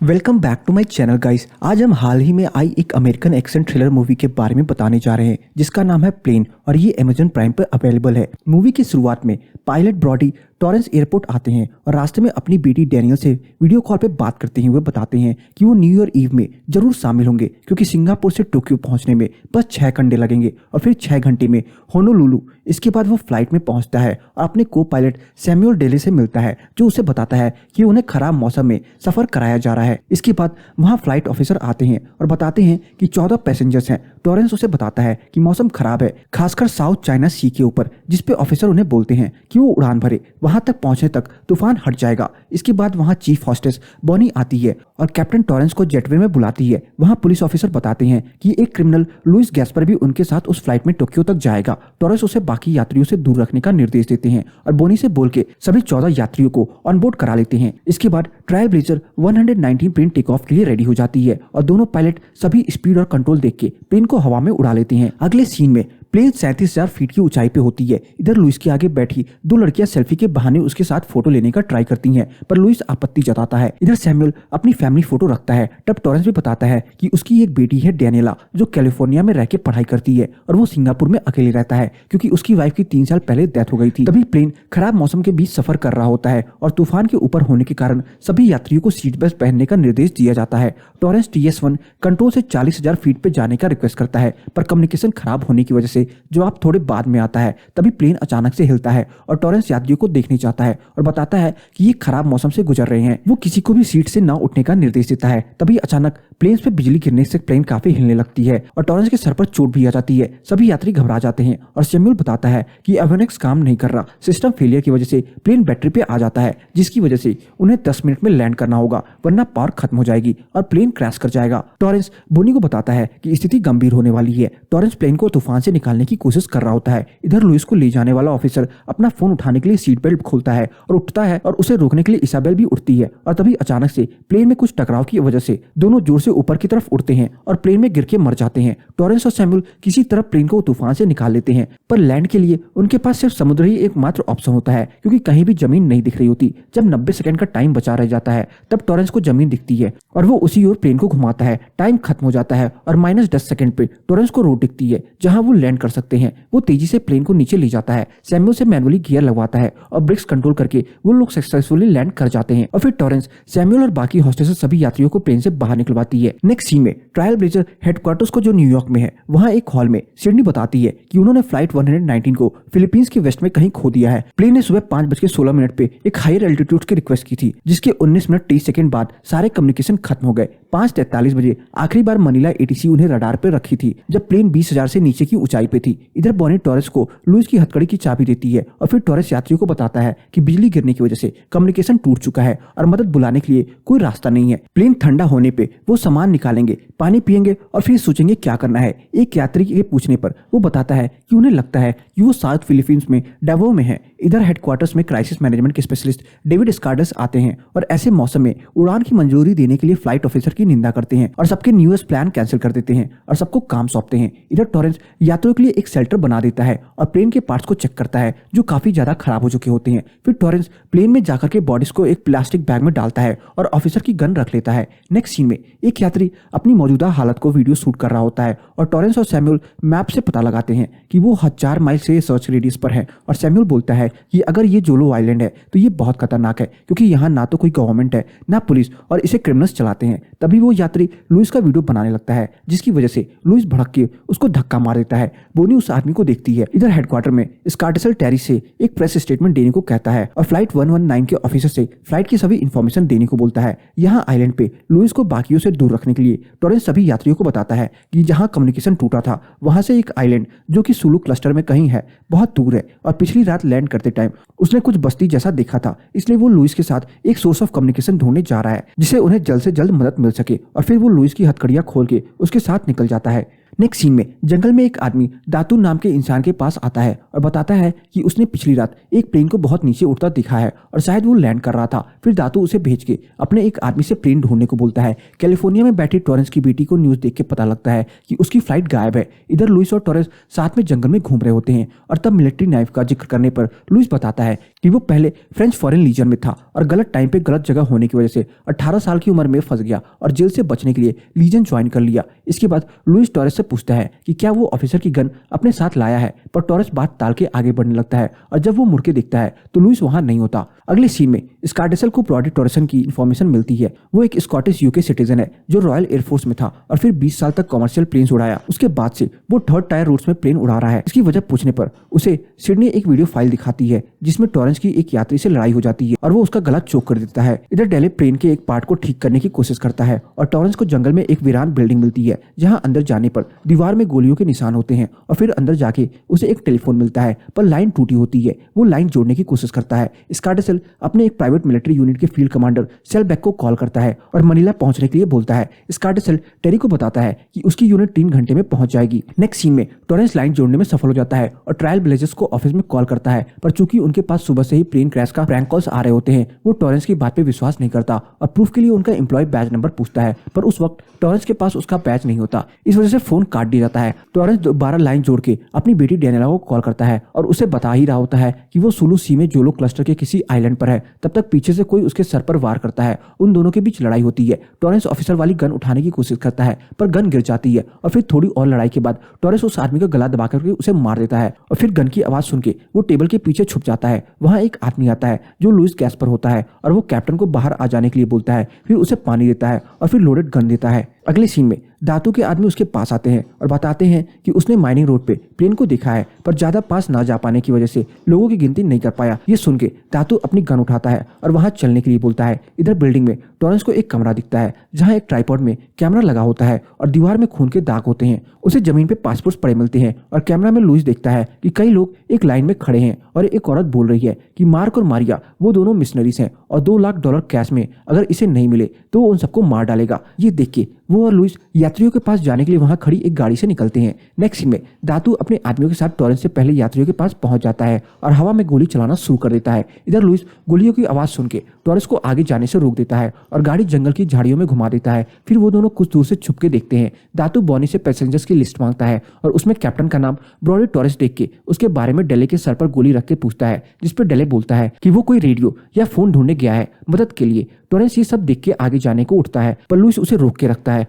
Welcome back to my channel guys. आज हम हाल ही में आई एक अमेरिकन एक्शन थ्रिलर मूवी के बारे में बताने जा रहे हैं जिसका नाम है प्लेन और ये अमेज़न प्राइम पर अवेलेबल है। मूवी की शुरुआत में पायलट ब्रॉडी टॉरेंस एयरपोर्ट आते हैं और रास्ते में अपनी बेटी डैनियल से वीडियो कॉल पे बात करते हुए बताते हैं कि वो न्यू ईयर ईव में जरूर शामिल होंगे क्योंकि सिंगापुर से टोक्यो पहुंचने में बस 6 घंटे लगेंगे और फिर 6 घंटे में होनोलुलु। इसके बाद वो फ्लाइट में पहुंचता है और अपने को पायलट सैमुअल डेले से मिलता है जो उसे बताता है कि उन्हें खराब मौसम में सफर कराया जा रहा है। इसके बाद वहां फ्लाइट ऑफिसर आते हैं और बताते हैं कि 14 पैसेंजर्स हैं। टॉरेंस उसे बताता है कि मौसम खराब है, खासकर साउथ चाइना सी के ऊपर, जिसपे ऑफिसर उन्हें बोलते हैं कि वो उड़ान भरे, वहां तक पहुंचने तक तूफान हट जाएगा। इसके बाद वहां चीफ हॉस्टेस बॉनी आती है और कैप्टन टॉरेंस को जेटवे में बुलाती है। वहां पुलिस ऑफिसर बताते हैं कि एक क्रिमिनल लुइस गैस्पर भी उनके साथ उस फ्लाइट में टोक्यो तक जाएगा। टॉरेंस उसे बाकी यात्रियों से दूर रखने का निर्देश देते हैं और बोनी से बोल के सभी 14 यात्रियों को ऑन बोर्ड करा लेते हैं। इसके बाद trial blazer 119 plane take off के लिए रेडी हो जाती है और दोनों पायलट सभी स्पीड और कंट्रोल देख के प्लेन को हवा में उड़ा लेते हैं। अगले सीन में प्लेन 37,000 फीट की ऊंचाई पे होती है। इधर लुइस के आगे बैठी 2 लड़कियां सेल्फी के बहाने उसके साथ फोटो लेने का ट्राई करती हैं, पर लुइस आपत्ति जताता है। इधर सैमुअल अपनी फैमिली फोटो रखता है। तब टॉरेंस भी बताता है कि उसकी एक बेटी है डैनियला जो कैलिफोर्निया में रह के पढ़ाई करती है और वो सिंगापुर में अकेले रहता है क्योंकि उसकी वाइफ की 3 साल पहले डेथ हो गई थी। तभी प्लेन खराब मौसम के बीच सफर कर रहा होता है और तूफान के ऊपर होने के कारण सभी यात्रियों को सीट बेल्ट पहनने का निर्देश दिया जाता है। टॉरेंस TS1 कंट्रोल से 40,000 फीट पे जाने का रिक्वेस्ट करता है, पर कम्युनिकेशन खराब होने की वजह से जवाब थोड़े बाद में आता है। तभी प्लेन अचानक से हिलता है और टॉरेंस यात्रियों को देखने चाहता है और बताता है कि ये खराब मौसम से गुजर रहे हैं। वो किसी को भी सीट से न उठने का निर्देश देता है। तभी अचानक प्लेन पे बिजली गिरने से प्लेन काफी हिलने लगती है और टॉरेंस के सर पर चोट भी आ जाती है। सभी यात्री घबरा जाते हैं और सैमुअल बताता है कि एवियोनिक्स काम नहीं कर रहा, सिस्टम फेलियर की वजह से प्लेन बैटरी पे आ जाता है, जिसकी वजह से उन्हें 10 मिनट में लैंड करना होगा वरना पावर खत्म हो जाएगी और प्लेन क्रैश कर जाएगा। टॉरेंस बोनी को बताता है कि स्थिति गंभीर होने वाली है। टॉरेंस प्लेन को तूफान से निकालने की कोशिश कर रहा होता है। इधर लुइस को ले जाने वाला ऑफिसर अपना फोन उठाने के लिए सीट बेल्ट खोलता है और उठता है और उसे रोकने के लिए इसाबेल भी उठती है और तभी अचानक से प्लेन में कुछ टकराव की वजह से दोनों जोर से ऊपर की तरफ उड़ते हैं और प्लेन में गिर के मर जाते हैं। टॉरेंस और सैमुअल किसी तरह प्लेन को तूफान से निकाल लेते हैं, पर लैंड के लिए उनके पास सिर्फ समुद्र ही एकमात्र ऑप्शन होता है क्योंकि कहीं भी जमीन नहीं दिख रही होती। जब 90 सेकंड का टाइम बचा रह जाता है तब टॉरेंस को जमीन दिखती है और वो उसी ओर प्लेन को घुमाता है। टाइम खत्म हो जाता है और -10 सेकंड पे टॉरेंस को रोड दिखती है जहां वो लैंड कर सकते हैं। वो तेजी से प्लेन को नीचे ले जाता है, सैमुअल से मैनुअली गियर लगवाता है और ब्रेक्स कंट्रोल करके वो लोग सक्सेसफुली लैंड कर जाते हैं और फिर टॉरेंस सैमुअल और बाकी हॉस्टेस सभी यात्रियों को प्लेन से बाहर निकलवाती है। नेक्स्ट सीन में ट्रायल ब्लेजर हेडक्वार्टर्स को जो न्यूयॉर्क में है वहां एक हॉल में सिडनी बताती है कि उन्होंने फ्लाइट 119 को फिलीपींस के वेस्ट में कहीं खो दिया है। प्लेन ने सुबह 5:16 पे एक हायर एल्टीट्यूड की रिक्वेस्ट की थी जिसके 19 मिनट 30 सेकंड बाद सारे कम्युनिकेशन खत्म हो गए। 5:43 बजे आखिरी बार मनीला ATC उन्हें रडार पे रखी थी जब प्लेन 20,000 से नीचे की ऊंचाई पे थी। इधर बॉनी टॉरेंस को लुइस की हथकड़ी की चाबी देती है और फिर टॉरेंस यात्रियों को बताता है कि बिजली गिरने की वजह से कम्युनिकेशन टूट चुका है और मदद बुलाने के लिए कोई रास्ता नहीं है। प्लेन ठंडा होने पे वो सामान निकालेंगे, पानी पिएंगे और फिर सोचेंगे क्या करना है। एक यात्री के पूछने पर वो बताता है कि उन्हें लगता है कि वो साउथ फिलीपींस में डावो में है। इधर हेडक्वार्टर्स में क्राइसिस मैनेजमेंट के स्पेशलिस्ट डेविड स्कार्डस आते हैं और ऐसे मौसम में उड़ान की मंजूरी देने के लिए फ्लाइट ऑफिसर की निंदा करते हैं और सबके न्यूएस्ट प्लान कैंसिल कर देते हैं और सबको काम सौंपते हैं। इधर टॉरेंस यात्रियों के लिए एक शेल्टर बना देता है और प्लेन के पार्ट्स को चेक करता है जो काफी ज्यादा खराब हो चुके होते हैं। फिर टॉरेंस प्लेन में जाकर के बॉडीज को एक प्लास्टिक बैग में डालता है और ऑफिसर की गन रख लेता है। नेक्स्ट सीन में एक यात्री अपनी मौजूदा हालत को वीडियो शूट कर रहा होता है और टॉरेंस और सैमुअल मैप से पता लगाते हैं कि वो 1000 माइल से सर्च रेडियस पर है और सैमुअल बोलता है कि अगर ये जोलो आइलैंड है तो ये बहुत खतरनाक है क्योंकि यहाँ ना तो कोई गवर्नमेंट है ना पुलिस और इसे क्रिमिनल्स चलाते हैं। तभी वो यात्री लुइस का वीडियो बनाने लगता है जिसकी वजह से लुइस भड़क के उसको धक्का मार देता है। बोनी उस आदमी को देखती है। इधर हेडक्वार्टर में स्कार्टेसल टेरी से एक प्रेस स्टेटमेंट देने को कहता है और फ्लाइट 119 के ऑफिसर से फ्लाइट की सभी इन्फॉर्मेशन देने को बोलता है। यहाँ आइलैंड पे लुइस को बाकियों से दूर रखने के लिए टॉरेंस सभी यात्रियों को बताता है कि जहाँ कम्युनिकेशन टूटा था वहां से एक आइलैंड जो कि सुलू क्लस्टर में कहीं है बहुत दूर है और पिछली रात लैंड करते टाइम उसने कुछ बस्ती जैसा देखा था, इसलिए वो लुइस के साथ एक सोर्स ऑफ कम्युनिकेशन ढूंढने जा रहा है जिसे उन्हें जल्द से जल्द मदद मिल सके और फिर वो लुइस की हथकड़ियां खोल के उसके साथ निकल जाता है। नेक्स्ट सीन में जंगल में एक आदमी दातू नाम के इंसान के पास आता है और बताता है कि उसने पिछली रात एक प्लेन को बहुत नीचे उड़ता दिखा है और शायद वो लैंड कर रहा था। फिर दातू उसे भेज के अपने एक आदमी से प्लेन ढूंढने को बोलता है। कैलिफोर्निया में बैठी टॉरेंस की बेटी को न्यूज देख के पता लगता है कि उसकी फ्लाइट गायब है। इधर लुइस और टॉरेंस साथ में जंगल में घूम रहे होते हैं और तब मिलिट्री नाइफ का जिक्र करने पर लुइस बताता है कि वो पहले फ्रेंच फॉरेन लीजन में था और गलत टाइम पे गलत जगह होने की वजह से 18 साल की उम्र में फंस गया और जेल से बचने के लिए लीजन ज्वाइन कर लिया। इसके बाद लुइस टॉरेंस से पूछता है कि क्या वो ऑफिसर की गन अपने साथ लाया है, पर टॉरेंस बात टाल के आगे बढ़ने लगता है और जब वो मुड़ के देखता है तो लुइस वहां नहीं होता। अगले सीन में स्कार्डेसल को ब्रॉडी टॉरेंसन की इन्फॉर्मेशन मिलती है। वो एक स्कॉटिश यूके सिटीजन है जो रॉयल एयरफोर्स में था और फिर 20 साल तक कमर्शियल प्लेन्स उड़ाया। उसके बाद से वो थर्ड टायर रूट्स में प्लेन उड़ा रहा है। इसकी वजह पूछने पर उसे सिडनी एक वीडियो फाइल दिखाती है जिसमें टॉरेंस की एक यात्री से लड़ाई हो जाती है और वो उसका गला चोक कर देता है। इधर डेले प्लेन के एक पार्ट को ठीक करने की कोशिश करता है और टॉरेंस को जंगल में एक वीरान बिल्डिंग मिलती है जहां अंदर जाने पर दीवार में गोलियों के निशान होते हैं और फिर अंदर जाके उसे एक टेलीफोन मिलता है पर लाइन टूटी होती है। वो लाइन जोड़ने की कोशिश करता है। स्कार्डेसल अपने एक प्राइवेट मिलिट्री यूनिट के फील्ड कमांडर सेलबैक को कॉल करता है और मनीला पहुंचने के लिए बोलता है। स्कार्डेसल टेरी को बताता है कि उसकी यूनिट 3 घंटे में पहुंच जाएगी। नेक्स्ट सीन में टॉरेंस लाइन जोड़ने में सफल हो जाता है और ट्रायल ब्लेजर्स को ऑफिस में कॉल करता है, पर चूंकि उनके पास सुबह से ही प्लेन क्रैश का प्रैंक कॉल्स आ रहे होते हैं वो टॉरेंस की बात पे विश्वास नहीं करता और प्रूफ के लिए उनका एम्प्लॉय बैच नंबर पूछता है, पर उस वक्त टॉरेंस के पास उसका बैच नहीं होता। इस वजह से फोन काट दिया जाता है। टॉरेंस दोबारा लाइन जोड़ के अपनी बेटी डैनियला को कॉल करता है और उसे बता ही रहा होता है कि वो सुलू सी में जोलो क्लस्टर के किसी आइलैंड पर है। तब तक पीछे से कोई उसके सर पर वार करता है। उन दोनों के बीच लड़ाई होती है। टॉरेंस ऑफिसर वाली गन उठाने की कोशिश करता है पर गन गिर जाती है और फिर थोड़ी और लड़ाई के बाद टॉरेंस उस आदमी का गला दबा करके उसे मार देता है और फिर गन की आवाज सुन के वो टेबल के पीछे छुप जाता है। वहां एक आदमी आता है जो लुइस गैस्पर होता है और वो कैप्टन को बाहर आ जाने के लिए बोलता है। फिर उसे पानी देता है और फिर लोडेड गन देता है। अगले सीन में दातू के आदमी उसके पास आते हैं और बताते हैं कि उसने माइनिंग रोड पे प्लेन को देखा है पर ज्यादा पास ना जा पाने की वजह से लोगों की गिनती नहीं कर पाया। ये सुन के दातू अपनी गन उठाता है और वहां चलने के लिए बोलता है। इधर बिल्डिंग में टॉरेंस को एक कमरा दिखता है जहां एक ट्राइपॉड में कैमरा लगा होता है और दीवार में खून के दाग होते हैं। उसे जमीन पे पासपोर्ट्स पड़े मिलते हैं और कैमरा में लुइस देखता है कि कई लोग एक लाइन में खड़े हैं और एक औरत बोल रही है कि मार्क और मारिया वो दोनों मिशनरीज हैं और $2 लाख कैश में अगर इसे नहीं मिले तो वो उन सबको मार डालेगा। ये देख के वो और लुइस यात्रियों के पास जाने के लिए वहां खड़ी एक गाड़ी से निकलते हैं। नेक्स्ट सीन में दातू अपने आदमियों के साथ टॉरेंस से पहले यात्रियों के पास पहुंच जाता है और हवा में गोली चलाना शुरू कर देता है। इधर लुइस गोलियों की आवाज सुन के टॉरेंस को आगे जाने से रोक देता है और गाड़ी जंगल की झाड़ियों में घुमा देता है। फिर वो दोनों कुछ दूर से छुप के देखते हैं। दातू बॉनी से पैसेंजर्स की लिस्ट मांगता है और उसमें कैप्टन का नाम ब्रॉडी टॉरेंस देख के उसके बारे में डेले के सर पर गोली रख के पूछता है, जिस पर डेले बोलता है कि वो कोई रेडियो या फोन ढूंढने गया है मदद के लिए। टॉरेंस ये सब देख के आगे जाने को उठता है पर लुइस उसे रोक के रखता है।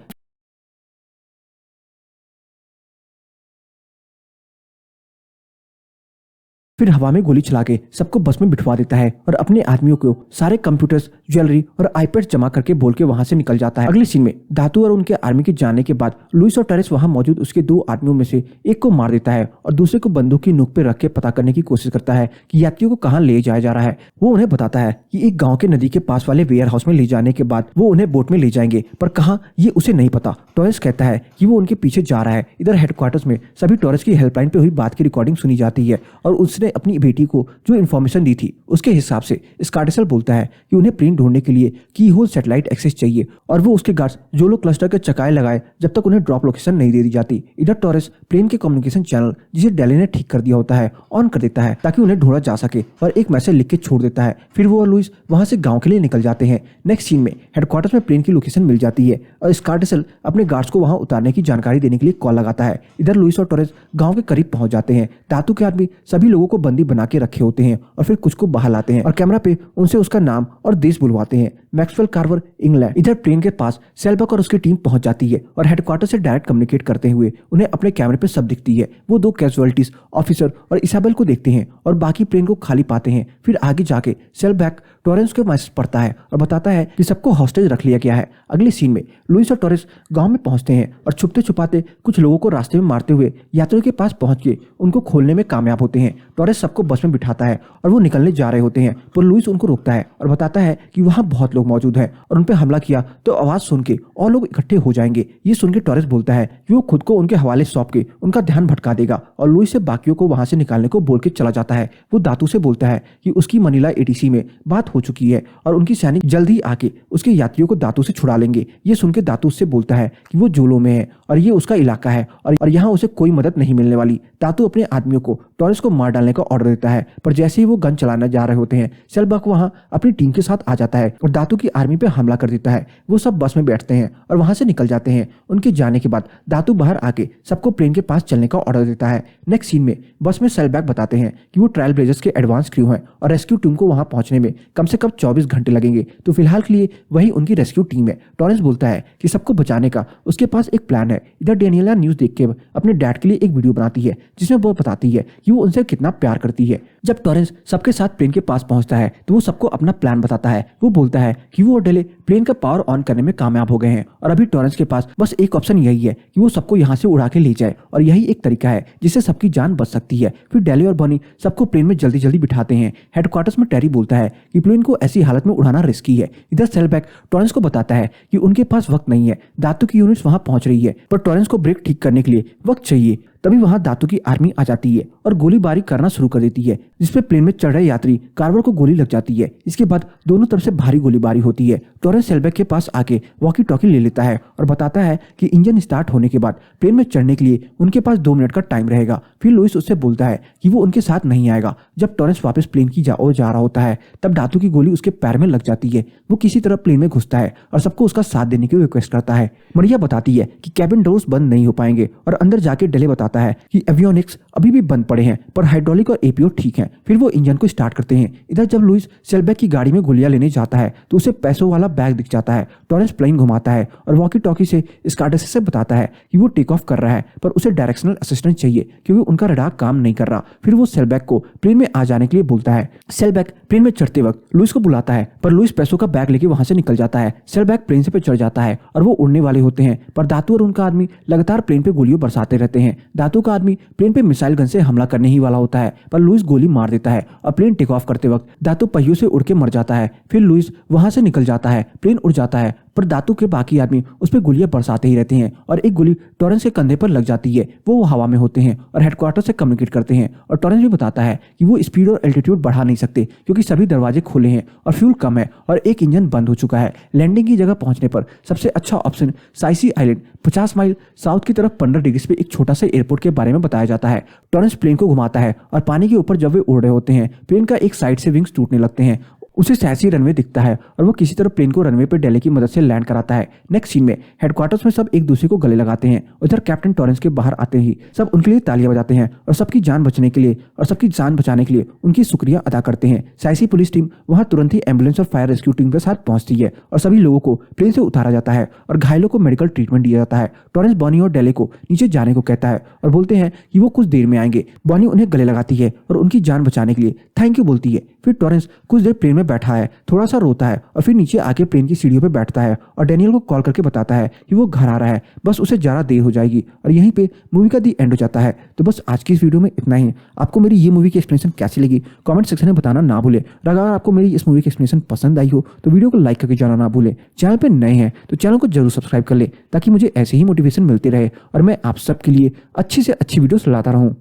फिर हवा में गोली चला के सबको बस में बिठवा देता है और अपने आदमियों को सारे कंप्यूटर्स, ज्वेलरी और आईपैड जमा करके बोल के वहां से निकल जाता है। अगले सीन में दातू और उनके आर्मी के जाने के बाद लुइस और टॉरेंस वहां मौजूद उसके 2 आदमियों में से एक को मार देता है और दूसरे को बंदूक की नोक पे रख के पता करने की कोशिश करता है कि यात्रियों को कहाँ ले जाया जा रहा है। वो उन्हें बताता है कि एक गाँव के नदी के पास वाले वेयर हाउस में ले जाने के बाद वो उन्हें बोट में ले जाएंगे, पर कहाँ ये उसे नहीं पता। टॉरेंस कहता है कि वो उनके पीछे जा रहा है। इधर हेडक्वार्टर्स में सभी टॉरेंस की हेल्पलाइन पे हुई बात की रिकॉर्डिंग सुनी जाती है और उसने अपनी बेटी को जो इन्फॉर्मेशन दी थी उसके हिसाब से स्कार्डेसल बोलता है कि उन्हें प्लेन ढूंढने के लिए की होल सैटेलाइट एक्सेस चाहिए और वो उसके गार्ड्स जोलो क्लस्टर के चकाए लगाए जब तक उन्हें ड्रॉप लोकेशन नहीं दे दी जाती। इधर टॉरेंस प्लेन के कम्युनिकेशन चैनल जिसे डेले ने ठीक कर दिया होता है ऑन कर देता है ताकि उन्हें ढूंढा जा सके और एक मैसेज लिख के छोड़ देता है। फिर वो और लुइस वहां से गाँव के लिए निकल जाते हैं। नेक्स्ट सीन में हेडक्वार्टर्स में प्लेन की लोकेशन मिल जाती है और स्कार्डेसल अपने गार्ड्स को वहां उतारने की जानकारी देने के लिए कॉल लगाता है। इधर लुइस और टॉरेंस गाँव के करीब पहुंच जाते हैं। दातू के आदमी सभी लोगों को बंदी बना के रखे होते हैं और फिर कुछ को बाहर लाते हैं और कैमरा पे उनसे उसका नाम और देश बुलवाते हैं। Maxwell Carver, England. इधर प्लेन के पास सेलबक और उसकी टीम पहुंच जाती है और हेडक्वार्टर से डायरेक्ट कम्युनिकेट करते हुए उन्हें अपने कैमरे पे सब दिखती है। वो 2 कैजुअलिटीज ऑफिसर और इसाबेल को देखते हैं और बाकी प्लेन को खाली पाते हैं। फिर आगे जाके सेलबैक टॉरेंस के मैसेज पढ़ता है और बताता है कि सबको हॉस्टेज रख लिया गया है। अगले सीन में लुइस और टॉरेंस गांव में पहुंचते हैं और छुपते छुपाते कुछ लोगों को रास्ते में मारते हुए यात्रियों के पास पहुंच के उनको खोलने में कामयाब होते हैं। टॉरेंस सबको बस में बिठाता है और वो निकलने जा रहे होते हैं पर लुइस उनको रोकता है और बताता है कि वहां बहुत लोग मौजूद हैं और उन पर हमला किया तो आवाज सुन के और लोग इकट्ठे हो जाएंगे। ये सुन के टॉरेंस बोलता है कि वो खुद को उनके हवाले सौंप के उनका ध्यान भटका देगा और लुइस से बाकियों को वहां से निकालने को बोल के चला जाता है। वो दातू से बोलता है कि उसकी मनीला एटीसी में बात हो चुकी है और उनकी सैनिक जल्द ही आके उसके यात्रियों को दातू से छुड़ा लेंगे। ये सुन के दातू उससे बोलता है कि वो जोलो में है और ये उसका इलाका है और यहाँ उसे कोई मदद नहीं मिलने वाली। दातू अपने आदमियों को टॉरेंस को मार डालने का ऑर्डर देता है, पर जैसे ही वो गन चलाने जा रहे होते हैं सेलबर्ग वहां अपनी टीम के साथ आ जाता है और दातू की आर्मी पे हमला कर देता है। वो सब बस में बैठते हैं और वहां से निकल जाते हैं। उनके जाने के बाद दातू बाहर आके सबको प्लेन के पास चलने का ऑर्डर देता है। नेक्स्ट सीन में बस में सेलबर्ग बताते हैं कि वो ट्रायल ब्लेजर्स के एडवांस क्रू हैं और रेस्क्यू टीम को वहां पहुंचने में कम से कम 24 घंटे लगेंगे, तो फिलहाल के लिए वही उनकी रेस्क्यू टीम है। टॉरेंस बोलता है कि सबको बचाने का उसके पास एक प्लान है। इधर डेनियला न्यूज देख के अपने डैड के लिए एक वीडियो बनाती है जिसमें वो बताती है कि वो उनसे कितना प्यार करती है। जब टॉरेंस सबके साथ प्लेन के पास पहुंचता है तो वो सबको अपना प्लान बताता है। वो बोलता है कि वो और डेले प्लेन का पावर ऑन करने में कामयाब हो गए हैं और अभी टॉरेंस के पास बस एक ऑप्शन यही है कि वो सबको यहाँ से उड़ा के ले जाए और यही एक तरीका है जिससे सबकी जान बच सकती है। फिर डेले और बॉनी सबको प्लेन में जल्दी जल्दी बिठाते हैं। हेडक्वार्टर्स में टेरी बोलता है कि प्लेन को ऐसी हालत में उड़ाना रिस्की है। इधर सेलबर्ग टॉरेंस को बताता है कि उनके पास वक्त नहीं है, दातू की यूनिट्स वहां पहुंच रही है, पर टॉरेंस को ब्रेक ठीक करने के लिए वक्त चाहिए। तभी वहां दातू की आर्मी आ जाती है और गोलीबारी करना शुरू कर देती है, जिसपे प्लेन में चढ़ रहे यात्री कार्वर को गोली लग जाती है। इसके बाद दोनों तरफ से भारी गोलीबारी होती है। टॉरेंस सेलबर्ग के पास आके वॉकी टॉकी ले लेता है और बताता है कि इंजन स्टार्ट होने के बाद प्लेन में चढ़ने के लिए उनके पास 2 मिनट का टाइम रहेगा। फिर लुइस उससे बोलता है कि वो उनके साथ नहीं आएगा। जब टॉरेंस वापस प्लेन की ओर जा रहा होता है तब दातू की गोली उसके पैर में लग जाती है। वो किसी तरह प्लेन में घुसता है और सबको उसका साथ देने की रिक्वेस्ट करता है। मरिया बताती है कि कैबिन डोर्स बंद नहीं हो पाएंगे और अंदर जाके डेले बताता है कि एवियोनिक्स अभी भी बंद पड़े हैं पर हाइड्रोलिक और एपीओ ठीक हैं। फिर वो इंजन को स्टार्ट करते हैं। इधर जब लुइस सेलबर्ग की गाड़ी में गोलियां लेने जाता है तो उसे पैसों वाला बैग दिख जाता है। टॉरेंस प्लेन घुमाता है और वॉकी टॉकी से स्कार्डेस से बताता है कि वो टेक ऑफ कर रहा है पर उसे डायरेक्शनल असिस्टेंट चाहिए क्योंकि उनका रडार काम नहीं कर रहा। फिर वो सेलबर्ग को प्लेन में आ जाने के लिए बोलता है। सेलबर्ग प्लेन में चढ़ते वक्त लुइस को बुलाता है पर लुइस पैसों का बैग लेके वहां से निकल जाता है। सेलबर्ग प्लेन से पे चढ़ जाता है और वो उड़ने वाले होते हैं पर दातू और उनका आदमी लगातार प्लेन पे गोलियों बरसाते रहते हैं। दातू का आदमी प्लेन पे मिसाइल गन से हमला करने ही वाला होता है पर लुइस गोली मार देता है और प्लेन टेक ऑफ करते वक्त दातू पहियों से उड़ के मर जाता है। फिर लुइस वहां से निकल जाता है, प्लेन उड़ जाता है पर दातू के बाकी आदमी उस पर गोलियां बरसाते ही रहते हैं और एक गोली टॉरेंस के कंधे पर लग जाती है। वो हवा में होते हैं और हेडक्वार्टर से कम्युनिकेट करते हैं और टॉरेंस भी बताता है कि वो स्पीड और एल्टीट्यूड बढ़ा नहीं सकते क्योंकि सभी दरवाजे खुले हैं और फ्यूल कम है और एक इंजन बंद हो चुका है। लैंडिंग की जगह पहुंचने पर सबसे अच्छा ऑप्शन साइसी आइलैंड 50 माइल साउथ की तरफ 15 डिग्री पे एक छोटा सा एयरपोर्ट के बारे में बताया जाता है। टॉरेंस प्लेन को घुमाता है और पानी के ऊपर जब वे उड़ रहे होते हैं प्लेन का एक साइड से विंग्स टूटने लगते हैं। उसे सैसी रनवे दिखता है और वो किसी तरह प्लेन को रनवे पर डेले की मदद से लैंड कराता है। नेक्स्ट सीन में हेडक्वार्टर्स में सब एक दूसरे को गले लगाते हैं। उधर कैप्टन टॉरेंस के बाहर आते ही सब उनके लिए तालियां बजाते हैं और सबकी जान बचाने के लिए उनकी शुक्रिया अदा करते हैं। साइसी पुलिस टीम वहां तुरंत ही एम्बुलेंस और फायर रेस्क्यू टीम के साथ पहुंचती है और सभी लोगों को प्लेन से उतारा जाता है और घायलों को मेडिकल ट्रीटमेंट दिया जाता है। टॉरेंस बॉनी और डेले को नीचे जाने को कहता है और बोलते हैं कि वो कुछ देर में आएंगे। बॉनी उन्हें गले लगाती है और उनकी जान बचाने के लिए थैंक यू बोलती है। फिर टॉरेंस कुछ देर प्लेन में बैठा है, थोड़ा सा रोता है और फिर नीचे आके प्लेन की सीढ़ियों पे बैठता है और डेनियल को कॉल करके बताता है कि वो घर आ रहा है, बस उसे ज़्यादा देर हो जाएगी। और यहीं पे मूवी का दी एंड हो जाता है। तो बस आज की इस वीडियो में इतना ही। आपको मेरी ये मूवी की एक्सप्लेनेशन कैसी लगी कमेंट सेक्शन में बताना ना भूले। और अगर आपको मेरी इस मूवी की एक्सप्लेनेशन पसंद आई हो तो वीडियो को लाइक करके जाना ना भूले। चैनल पर नए हैं तो चैनल को जरूर सब्सक्राइब कर ले ताकि मुझे ऐसे ही मोटिवेशन मिलती रहे और मैं आप सबके लिए अच्छी से अच्छी वीडियोस लाता रहूँ।